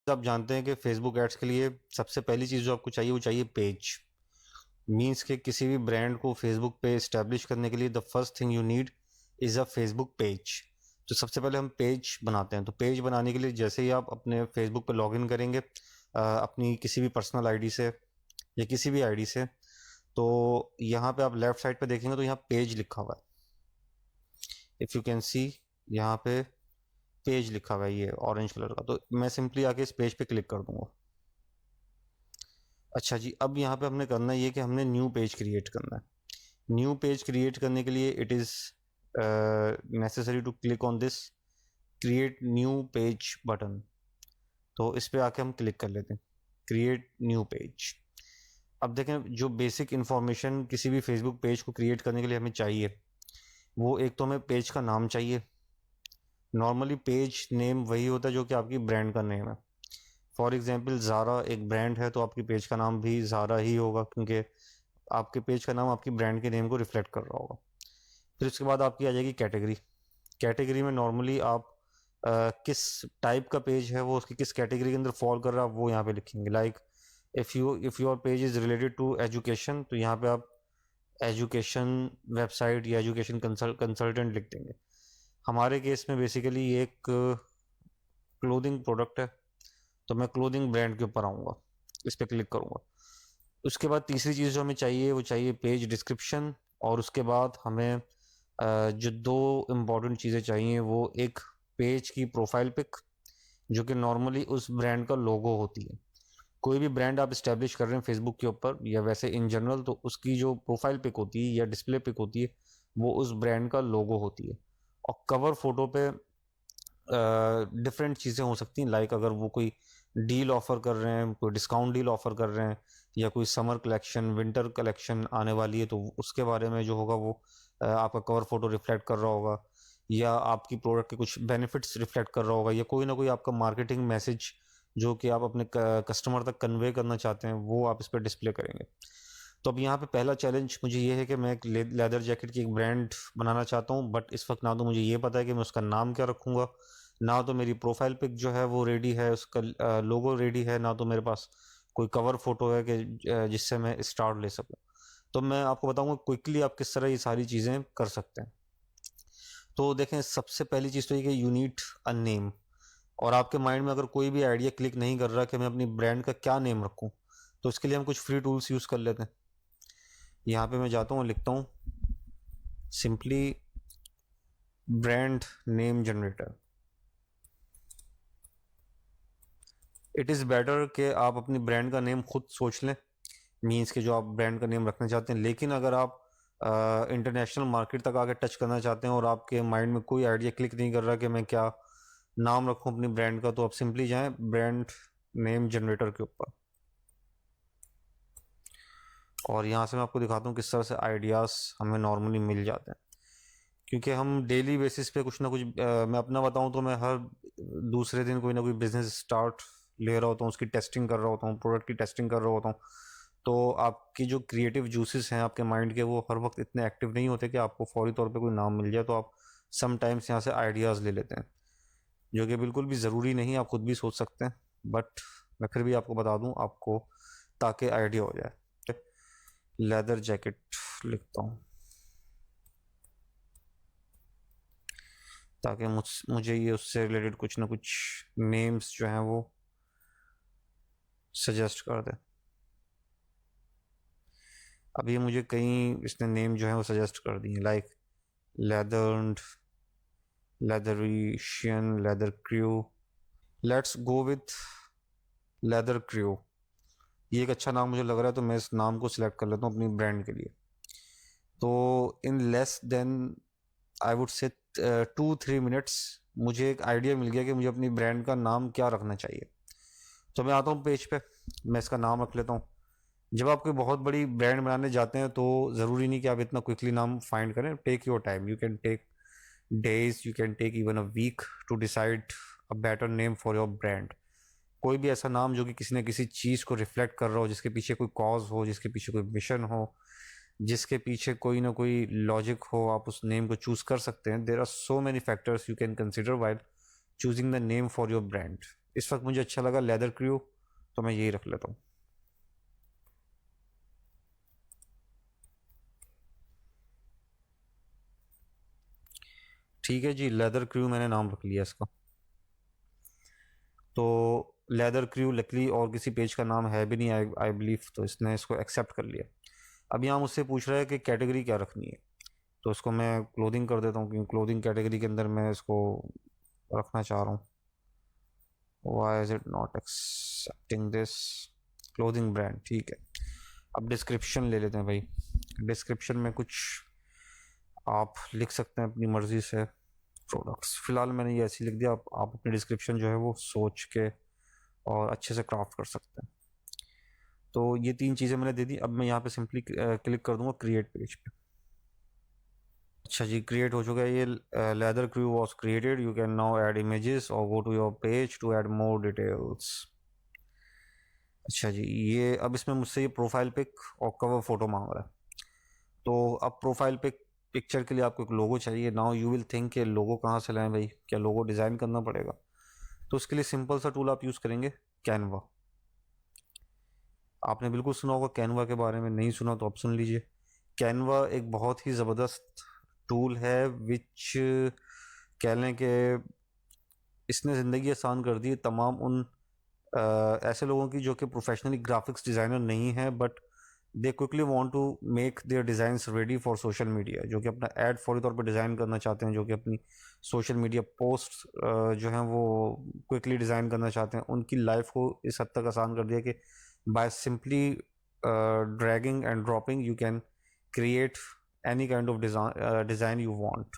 आप जानते हैं कि फेसबुक एड्स के लिए सबसे पहली चीज़ जो आपको चाहिए वो चाहिए पेज। मीन्स के किसी भी ब्रांड को फेसबुक पे इस्टेब्लिश करने के लिए the first thing you need is a Facebook page. तो सबसे पहले हम पेज बनाते हैं। तो पेज बनाने के लिए जैसे ही आप अपने फेसबुक पे लॉगिन करेंगे अपनी किसी भी पर्सनल आईडी से या किसी भी आईडी से, तो यहाँ पे आप लेफ्ट साइड पे देखेंगे तो यहाँ पेज लिखा हुआ है। इफ़ यू कैन सी, यहाँ पे पेज लिखा हुआ है ये ऑरेंज कलर का। तो मैं सिंपली आके इस पेज पे क्लिक कर दूंगा। अच्छा जी, अब यहाँ पे हमने करना ये कि हमने न्यू पेज क्रिएट करना है। न्यू पेज क्रिएट करने के लिए it is necessary to click on this create new page button. तो इस पे आके हम क्लिक कर लेते हैं, क्रिएट न्यू पेज। अब देखें, जो बेसिक इन्फॉर्मेशन किसी भी फेसबुक पेज को क्रिएट करने के लिए हमें चाहिए, वो एक तो हमें पेज का नाम चाहिए। नॉर्मली पेज नेम वही होता है जो कि आपकी ब्रांड का नेम है। फॉर एग्जांपल ज़ारा एक ब्रांड है तो आपकी पेज का नाम भी ज़ारा ही होगा, क्योंकि आपके पेज का नाम आपकी ब्रांड के नेम को रिफ्लेक्ट कर रहा होगा। फिर उसके बाद आपकी आ जाएगी कैटेगरी। कैटेगरी में नॉर्मली आप किस टाइप का पेज है, वो उसकी किस कैटेगरी के अंदर फॉल कर रहा है वो यहाँ पे लिखेंगे। Like if your page is related to education, तो यहाँ पे आप एजुकेशन वेबसाइट या एजुकेशन कंसल्टेंट लिख देंगे। हमारे केस में बेसिकली ये एक क्लोथिंग प्रोडक्ट है, तो मैं क्लोथिंग ब्रांड के ऊपर आऊँगा, इस पर क्लिक करूँगा। उसके बाद तीसरी चीज़ जो हमें चाहिए वो चाहिए पेज डिस्क्रिप्शन। और उसके बाद हमें जो दो इम्पॉर्टेंट चीज़ें चाहिए, वो एक पेज की प्रोफाइल पिक, जो कि नॉर्मली उस ब्रांड का लोगो होती है। कोई भी ब्रांड आप इस्टेब्लिश कर रहे हैं फेसबुक के ऊपर या वैसे इन जनरल, तो उसकी जो प्रोफाइल पिक होती है या डिस्प्ले पिक होती है वो उस ब्रांड का लोगो होती है। और कवर फोटो पे डिफरेंट चीज़ें हो सकती हैं। लाइक अगर वो कोई डील ऑफर कर रहे हैं, कोई डिस्काउंट डील ऑफर कर रहे हैं, या कोई समर कलेक्शन विंटर कलेक्शन आने वाली है, तो उसके बारे में जो होगा वो आपका कवर फोटो रिफ्लेक्ट कर रहा होगा, या आपकी प्रोडक्ट के कुछ बेनिफिट्स रिफ्लेक्ट कर रहा होगा, या कोई ना कोई आपका मार्केटिंग मैसेज जो कि आप अपने कस्टमर तक कन्वे करना चाहते हैं वो आप इस पर डिस्प्ले करेंगे। तो अब यहाँ पे पहला चैलेंज मुझे ये है कि मैं एक लेदर जैकेट की एक ब्रांड बनाना चाहता हूँ, बट इस वक्त ना तो मुझे ये पता है कि मैं उसका नाम क्या रखूँगा, ना तो मेरी प्रोफाइल पिक जो है वो रेडी है, उसका लोगो रेडी है, ना तो मेरे पास कोई कवर फोटो है कि जिससे मैं स्टार्ट ले सकूँ। तो मैं आपको बताऊंगा क्विकली आप किस तरह ये सारी चीज़ें कर सकते हैं। तो देखें, सबसे पहली चीज़ तो ये कि यू नीड अ नेम। और आपके माइंड में अगर कोई भी आइडिया क्लिक नहीं कर रहा कि मैं अपनी ब्रांड का क्या नेम रखूं, तो इसके लिए हम कुछ फ्री टूल्स यूज़ कर लेते हैं। यहाँ पे मैं जाता हूँ, लिखता हूँ simply brand name generator. It is better कि आप अपनी ब्रांड का नेम खुद सोच लें, मीन्स के जो आप ब्रांड का नेम रखना चाहते हैं। लेकिन अगर आप इंटरनेशनल मार्केट तक आके टच करना चाहते हैं और आपके माइंड में कोई आइडिया क्लिक नहीं कर रहा कि मैं क्या नाम रखूं अपनी ब्रांड का, तो आप सिंपली जाएं ब्रांड नेम जनरेटर के ऊपर। और यहाँ से मैं आपको दिखाता हूँ किस तरह से आइडियाज़ हमें नॉर्मली मिल जाते हैं, क्योंकि हम डेली बेसिस पे कुछ ना कुछ मैं अपना बताऊँ तो मैं हर दूसरे दिन कोई ना कोई बिजनेस स्टार्ट ले रहा होता हूँ, उसकी टेस्टिंग कर रहा होता हूँ, प्रोडक्ट की टेस्टिंग कर रहा होता हूँ। तो आपकी जो क्रिएटिव जूसेस हैं आपके माइंड के, वो हर वक्त इतने एक्टिव नहीं होते कि आपको फौरी तौर पे कोई नाम मिल जाए। तो आप समटाइम्स यहाँ से आइडियाज़ ले लेते हैं, जो कि बिल्कुल भी ज़रूरी नहीं, आप खुद भी सोच सकते हैं, बट मैं फिर भी आपको बता दूँ आपको, ताकि आइडिया हो जाए। लेदर जैकेट लिखता हूँ, ताकि मुझे ये उससे रिलेटेड कुछ ना कुछ नेम्स जो हैं वो सजेस्ट कर दे। अभी मुझे कई इसने नेम जो है वो सजेस्ट कर दिए, like leather, leatherician, leather crew. Let's go with leather crew. ये एक अच्छा नाम मुझे लग रहा है, तो मैं इस नाम को सिलेक्ट कर लेता हूँ अपनी ब्रांड के लिए। तो in less than I would say 2-3 minutes मुझे एक आइडिया मिल गया कि मुझे अपनी ब्रांड का नाम क्या रखना चाहिए। तो मैं आता हूँ पेज पे, मैं इसका नाम रख लेता हूँ। जब आप कोई बहुत बड़ी ब्रांड बनाने जाते हैं तो ज़रूरी नहीं कि आप इतना क्विकली नाम फाइंड करें। Take your time, you can take days, you can take even a week to decide a better name for your brand. कोई भी ऐसा नाम जो कि किसी न किसी चीज़ को रिफ्लेक्ट कर रहा हो, जिसके पीछे कोई कॉज हो, जिसके पीछे कोई मिशन हो, जिसके पीछे कोई ना कोई लॉजिक हो, आप उस नेम को चूज़ कर सकते हैं। There are so many factors you can consider while choosing the name for your brand. इस वक्त मुझे अच्छा लगा लेदर क्रू, तो मैं यही रख लेता हूँ। ठीक है जी, लेदर क्रू मैंने नाम रख लिया इसका। तो लेदर क्रू लकली और किसी पेज का नाम है भी नहीं, आई बिलीव, तो इसने इसको एक्सेप्ट कर लिया। अब यहाँ मुझसे पूछ रहा है कि कैटेगरी क्या रखनी है, तो इसको मैं क्लोथिंग कर देता हूँ, क्योंकि क्लोथिंग कैटेगरी के अंदर मैं इसको रखना चाह रहा हूँ। Why is it not accepting this, clothing brand, ठीक है। अब डिस्क्रिप्शन ले लेते हैं भाई। डिस्क्रिप्शन में कुछ आप लिख सकते हैं अपनी मर्ज़ी से प्रोडक्ट्स। फ़िलहाल मैंने ये ऐसे ही लिख दिया, आप अपनी डिस्क्रिप्शन जो है वो सोच के और अच्छे से क्राफ्ट कर सकते हैं। तो ये 3 चीज़ें मैंने दे दी। अब मैं यहाँ पे सिंपली क्लिक कर दूंगा क्रिएट पेज पे। अच्छा जी, क्रिएट हो चुका है ये। Leather crew was created, you can now add images और go to your page to add more details. अच्छा जी, ये अब इसमें मुझसे ये प्रोफाइल पिक और कवर फोटो मांग रहा है। तो अब प्रोफाइल पिक पिक्चर के लिए आपको एक लोगो चाहिए। नाउ यू विल थिंक कि लोगो कहाँ से लाएं भाई, क्या लोगो डिज़ाइन करना पड़ेगा? तो उसके लिए सिंपल सा टूल आप यूज़ करेंगे, कैनवा। आपने बिल्कुल सुना होगा कैनवा के बारे में, नहीं सुना तो आप सुन लीजिए। कैनवा एक बहुत ही ज़बरदस्त टूल है, विच कह लें कि इसने ज़िंदगी आसान कर दी है तमाम उन ऐसे लोगों की जो कि प्रोफेशनली ग्राफिक्स डिज़ाइनर नहीं है, but they quickly want to make their designs ready for social media, जो कि अपना ऐड फौरी तौर पर डिज़ाइन करना चाहते हैं, जो कि अपनी सोशल मीडिया पोस्ट जो हैं वो क्विकली डिज़ाइन करना चाहते हैं। उनकी लाइफ को इस हद तक आसान कर दिया कि by simply dragging and dropping you can create any kind of design you want.